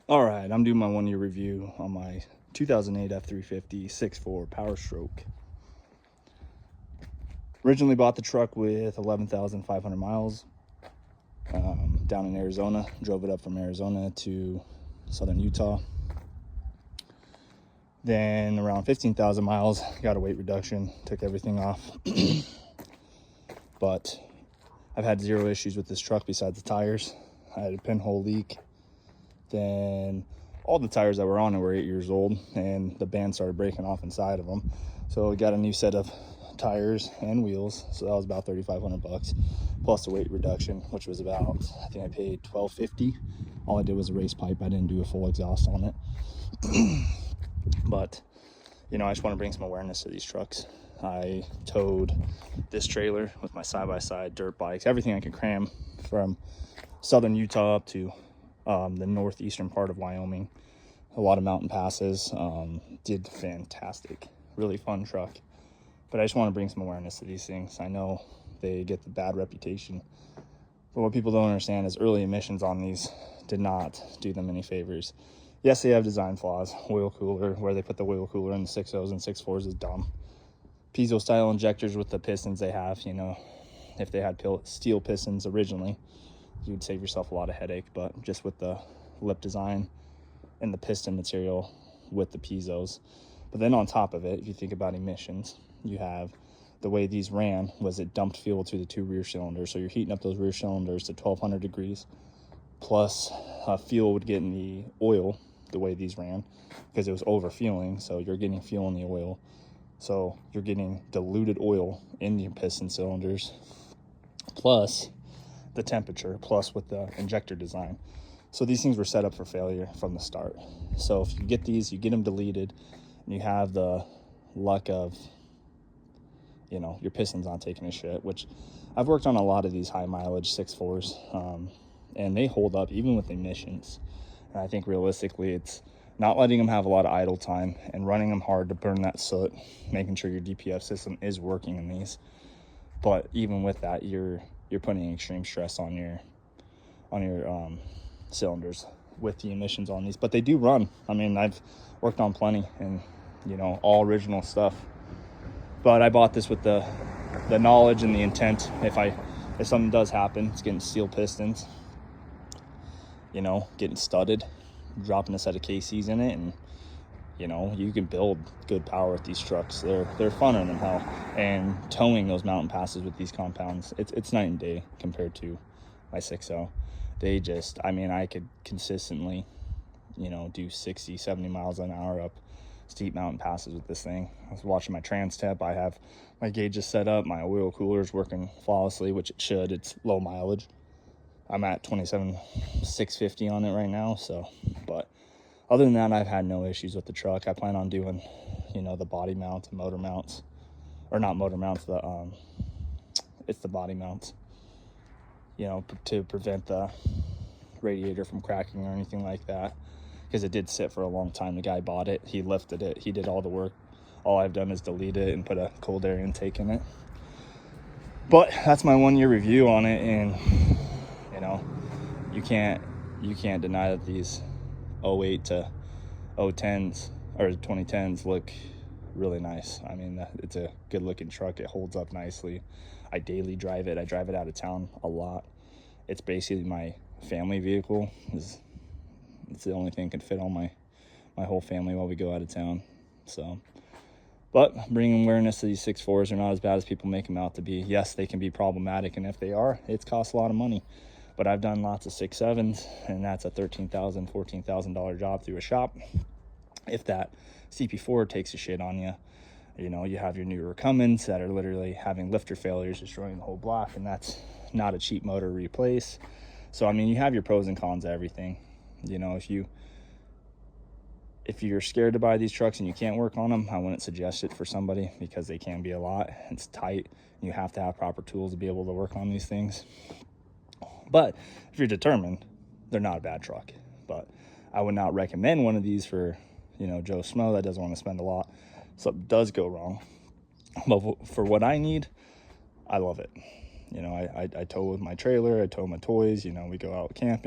All right, I'm doing my 1-year review on my 2008 F350 6.4 Power Stroke. Originally bought the truck with 11,500 miles down in Arizona. Drove it up from Arizona to southern Utah. Then around 15,000 miles, got a weight reduction, took everything off. But I've had zero issues with this truck besides the tires. I had a pinhole leak. Then all the tires that were on it were 8 years old, and the band started breaking off inside of them. So we got a new set of tires and wheels. So that was about 3,500 bucks, plus the weight reduction, which was about, I think I paid $1,250. All I did was a race pipe. I didn't do a full exhaust on it. But you know, I just want to bring some awareness to these trucks. I towed this trailer with my side-by-side dirt bikes, everything I could cram, from southern Utah up to the northeastern part of Wyoming. A lot of mountain passes. Did fantastic. Really fun truck. But I just want to bring some awareness to these things. I know they get the bad reputation, but what people don't understand is early emissions on these did not do them any favors. Yes, they have design flaws. Oil cooler, where they put the oil cooler in the 6.0s and 6.4s is dumb. Piezo style injectors with the pistons they have, you know, if they had steel pistons originally, you'd save yourself a lot of headache. But just with the lip design and the piston material with the piezos. But then on top of it, if you think about emissions, you have the way these ran was it dumped fuel to the two rear cylinders. So you're heating up those rear cylinders to 1200 degrees, plus fuel would get in the oil the way these ran, because it was over fueling. So you're getting fuel in the oil. So you're getting diluted oil in your piston cylinders, plus the temperature, plus with the injector design. So these things were set up for failure from the start. So if you get these, you get them deleted, and you have the luck of, you know, your pistons not taking a shit, which I've worked on a lot of these high mileage 6.4s, and they hold up even with emissions. And I think realistically, it's not letting them have a lot of idle time and running them hard to burn that soot, making sure your DPF system is working in these. But even with that, you're putting extreme stress on your cylinders with the emissions on these. But they do run. I mean, I've worked on plenty, and you know, all original stuff. But I bought this with the knowledge and the intent, if something does happen, it's getting steel pistons, you know, getting studded, dropping a set of KCs in it, and you know, you can build good power with these trucks. They're funner than hell, and towing those mountain passes with these compounds, it's night and day compared to my 6.0. They just, I mean, I could consistently, you know, do 60, 70 miles an hour up steep mountain passes with this thing. I was watching my trans temp. I have my gauges set up. My oil cooler is working flawlessly, which it should. It's low mileage. I'm at 27,650 on it right now. So, but other than that, I've had no issues with the truck. I plan on doing, you know, the body mounts and motor mounts, or not motor mounts, it's the body mounts, you know, to prevent the radiator from cracking or anything like that, because it did sit for a long time. The guy bought it, he lifted it, he did all the work. All I've done is delete it and put a cold air intake in it. But that's my 1-year review on it, and you know, you can't deny that these 08 to 010s or 2010s look really nice. I mean, it's a good looking truck. It holds up nicely. I daily drive it. I drive it out of town a lot. It's basically my family vehicle. It's the only thing that can fit on my whole family while we go out of town. So, but bringing awareness to these 6.4s are not as bad as people make them out to be. Yes, they can be problematic, and if they are, it's cost a lot of money. But I've done lots of 6.7s, and that's a $13,000, $14,000 job through a shop. If that CP4 takes a shit on you, you know, you have your newer Cummins that are literally having lifter failures, destroying the whole block, and that's not a cheap motor to replace. So, I mean, you have your pros and cons of everything. You know, if you're scared to buy these trucks and you can't work on them, I wouldn't suggest it for somebody, because they can be a lot. It's tight, and you have to have proper tools to be able to work on these things. But if you're determined, they're not a bad truck. But I would not recommend one of these for, you know, Joe Smo that doesn't want to spend a lot. Something does go wrong. But for what I need, I love it. You know, I tow with my trailer, I tow my toys, you know, we go out camping.